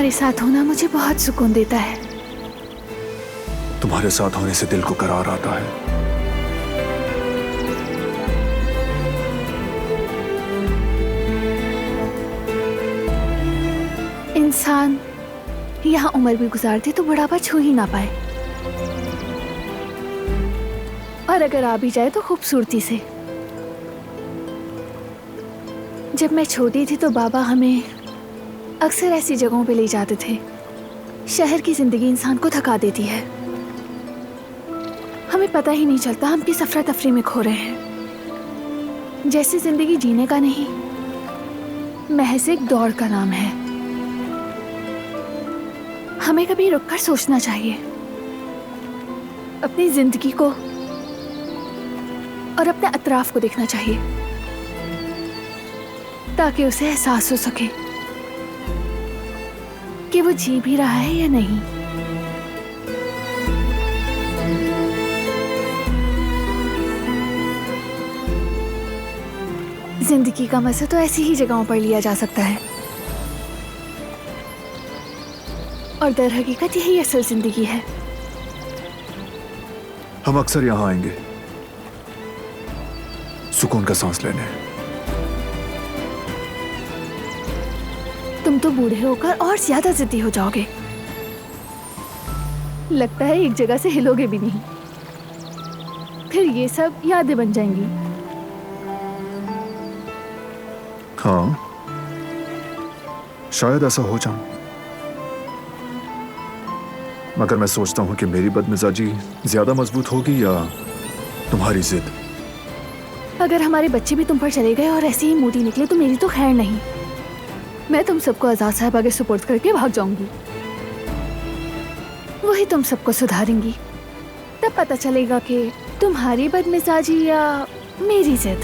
तुम्हारे साथ होना मुझे बहुत सुकून देता है। तुम्हारे साथ होने से दिल को करार आता है। इंसान यहाँ उम्र भी गुजारते तो बुढ़ापा छू ही ना पाए, और अगर आ भी जाए तो खूबसूरती से। जब मैं छोटी थी तो बाबा हमें अक्सर ऐसी जगहों पे ले जाते थे। शहर की जिंदगी इंसान को थका देती है, हमें पता ही नहीं चलता हम किस अफरा तफरी में खो रहे हैं। जैसे जिंदगी जीने का नहीं, महज एक दौड़ का नाम है। हमें कभी रुककर सोचना चाहिए, अपनी जिंदगी को और अपने अतराफ को देखना चाहिए, ताकि उसे एहसास हो सके कि वो जी भी रहा है या नहीं। जिंदगी का मजा तो ऐसी ही जगहों पर लिया जा सकता है, और दर हकीकत यही असल जिंदगी है। हम अक्सर यहाँ आएंगे सुकून का सांस लेने। तुम तो बूढ़े होकर और ज्यादा जिद्दी हो जाओगे। लगता है एक जगह से हिलोगे भी नहीं, फिर ये सब यादें बन जाएंगी। हाँ, शायद ऐसा हो जाए, मगर मैं सोचता हूं कि मेरी बदमिजाजी ज्यादा मजबूत होगी या तुम्हारी जिद। अगर हमारे बच्चे भी तुम पर चले गए और ऐसे ही मोटी निकले तो मेरी तो खैर नहीं। मैं तुम सबको आजाद साहब आगे सुपुर्द करके भाग जाऊंगी। वही तुम सबको सुधारेंगी। तब पता चलेगा कि तुम्हारी बदमिजाजी या मेरी जिद।